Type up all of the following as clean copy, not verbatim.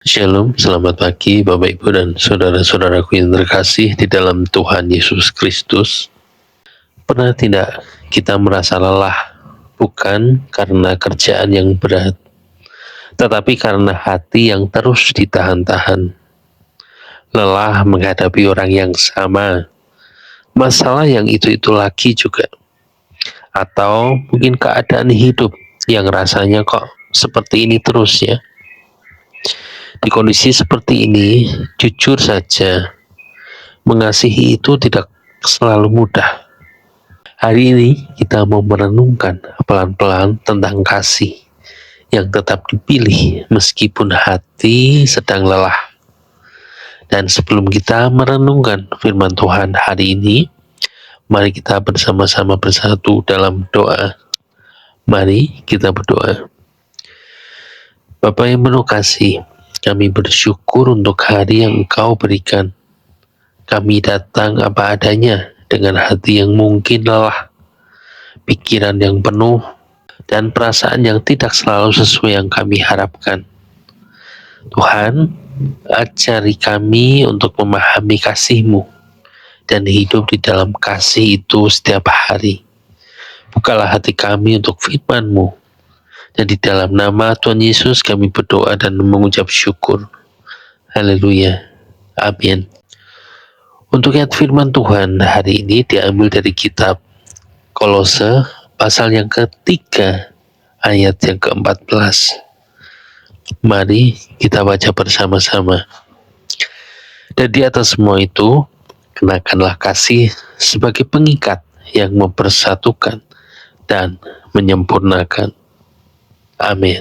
Shalom, selamat pagi Bapak Ibu dan saudara-saudaraku yang terkasih di dalam Tuhan Yesus Kristus. Pernah tidak kita merasa lelah bukan karena kerjaan yang berat, tetapi karena hati yang terus ditahan-tahan. Lelah menghadapi orang yang sama, masalah yang itu-itu lagi juga, atau mungkin keadaan hidup yang rasanya kok seperti ini terus ya. Di kondisi seperti ini, jujur saja, mengasihi itu tidak selalu mudah. Hari ini kita mau merenungkan pelan-pelan tentang kasih yang tetap dipilih meskipun hati sedang lelah. Dan sebelum kita merenungkan firman Tuhan hari ini, mari kita bersama-sama bersatu dalam doa. Mari kita berdoa. Bapa yang penuh kasih, kami bersyukur untuk hari yang Engkau berikan. Kami datang apa adanya dengan hati yang mungkin lelah, pikiran yang penuh, dan perasaan yang tidak selalu sesuai yang kami harapkan. Tuhan, ajari kami untuk memahami kasih-Mu dan hidup di dalam kasih itu setiap hari. Bukalah hati kami untuk firman-Mu. Dan di dalam nama Tuhan Yesus kami berdoa dan mengucap syukur. Haleluya. Amin. Untuk ayat firman Tuhan hari ini diambil dari kitab Kolose pasal yang ketiga ayat yang ke-14. Mari kita baca bersama-sama. Dan di atas semua itu, kenakanlah kasih sebagai pengikat yang mempersatukan dan menyempurnakan. Amin.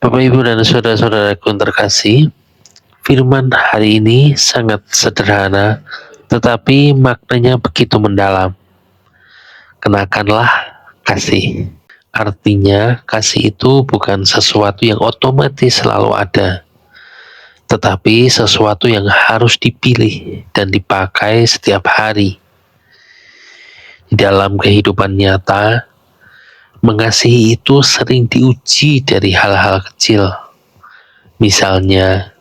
Bapak, Ibu, dan saudara-saudaraku yang terkasih, firman hari ini sangat sederhana, tetapi maknanya begitu mendalam. Kenakanlah kasih. Artinya, kasih itu bukan sesuatu yang otomatis selalu ada, tetapi sesuatu yang harus dipilih dan dipakai setiap hari. Di dalam kehidupan nyata, mengasihi itu sering diuji dari hal-hal kecil. Misalnya,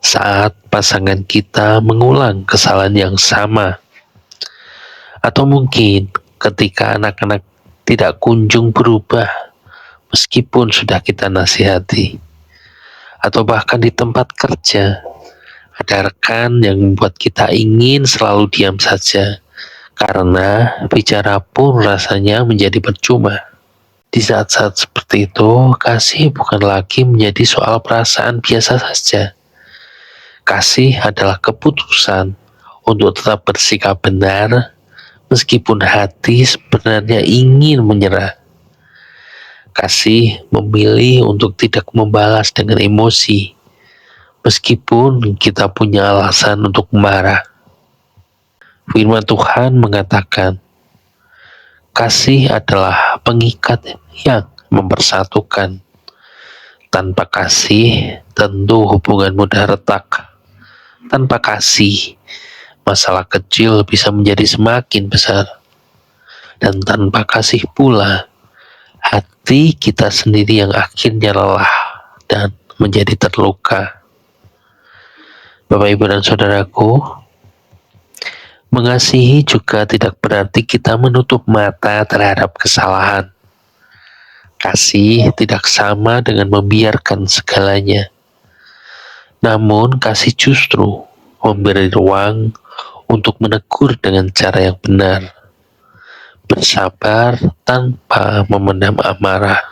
saat pasangan kita mengulang kesalahan yang sama, atau mungkin ketika anak-anak tidak kunjung berubah meskipun sudah kita nasihati, atau bahkan di tempat kerja ada rekan yang membuat kita ingin selalu diam saja karena bicara pun rasanya menjadi percuma. Di saat-saat seperti itu, kasih bukan lagi menjadi soal perasaan biasa saja. Kasih adalah keputusan untuk tetap bersikap benar meskipun hati sebenarnya ingin menyerah. Kasih memilih untuk tidak membalas dengan emosi meskipun kita punya alasan untuk marah. Firman Tuhan mengatakan, kasih adalah pengikat yang mempersatukan. Tanpa kasih, tentu hubungan mudah retak. Tanpa kasih, masalah kecil bisa menjadi semakin besar. Dan tanpa kasih pula, hati kita sendiri yang akhirnya lelah dan menjadi terluka. Bapak, Ibu, dan saudaraku, mengasihi juga tidak berarti kita menutup mata terhadap kesalahan. Kasih tidak sama dengan membiarkan segalanya. Namun kasih justru memberi ruang untuk menegur dengan cara yang benar, bersabar tanpa memendam amarah,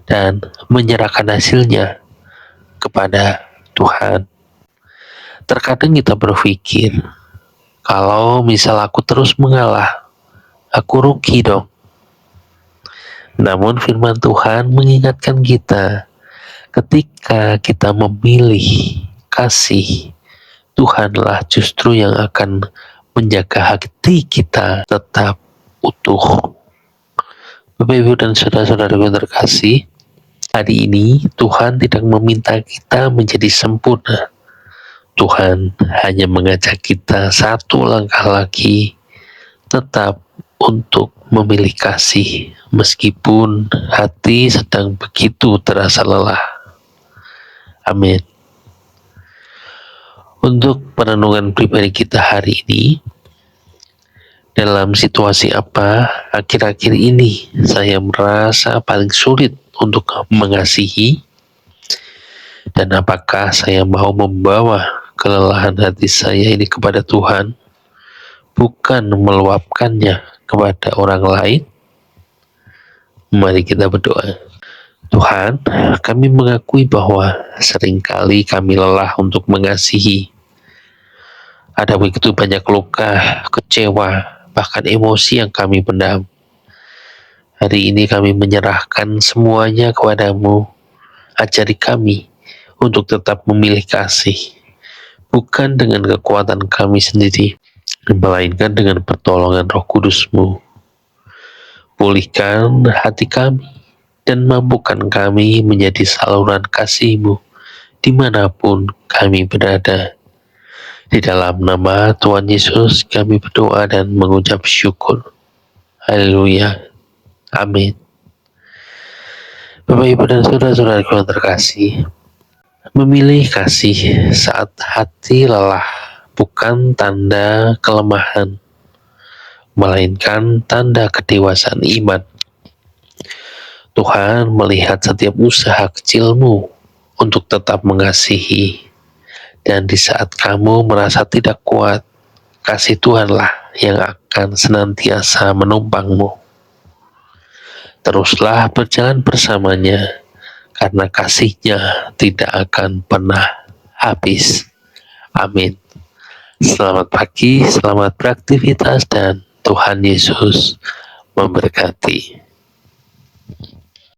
dan menyerahkan hasilnya kepada Tuhan. Terkadang kita berpikir, kalau misal aku terus mengalah, aku rugi dong. Namun firman Tuhan mengingatkan kita, ketika kita memilih kasih, Tuhanlah justru yang akan menjaga hati kita tetap utuh. Bapak, Ibu, dan saudara-saudara yang terkasih, hari ini Tuhan tidak meminta kita menjadi sempurna. Tuhan hanya mengajak kita satu langkah lagi, tetap untuk memilih kasih meskipun hati sedang begitu terasa lelah. Amin. Untuk perenungan pribadi kita hari ini, dalam situasi apa akhir-akhir ini saya merasa paling sulit untuk mengasihi, dan apakah saya mau membawa kelelahan hati saya ini kepada Tuhan, bukan meluapkannya kepada orang lain? Mari kita berdoa. Tuhan, kami mengakui bahwa seringkali kami lelah untuk mengasihi. Ada begitu banyak luka, kecewa, bahkan emosi yang kami pendam. Hari ini kami menyerahkan semuanya kepadamu. Ajari kami untuk tetap memilih kasih, bukan dengan kekuatan kami sendiri, melainkan dengan pertolongan Roh Kudus-Mu. Pulihkan hati kami dan mampukan kami menjadi saluran kasih-Mu dimanapun kami berada. Di dalam nama Tuhan Yesus kami berdoa dan mengucap syukur. Haleluya. Amin. Bapak, Ibu, dan saudara-saudaraku yang terkasih, memilih kasih saat hati lelah bukan tanda kelemahan, melainkan tanda kedewasaan iman. Tuhan melihat setiap usaha kecilmu untuk tetap mengasihi, dan di saat kamu merasa tidak kuat, kasih Tuhanlah yang akan senantiasa menumpangmu. Teruslah berjalan bersamanya, karena kasih-Nya tidak akan pernah habis. Amin. Selamat pagi, selamat beraktivitas, dan Tuhan Yesus memberkati.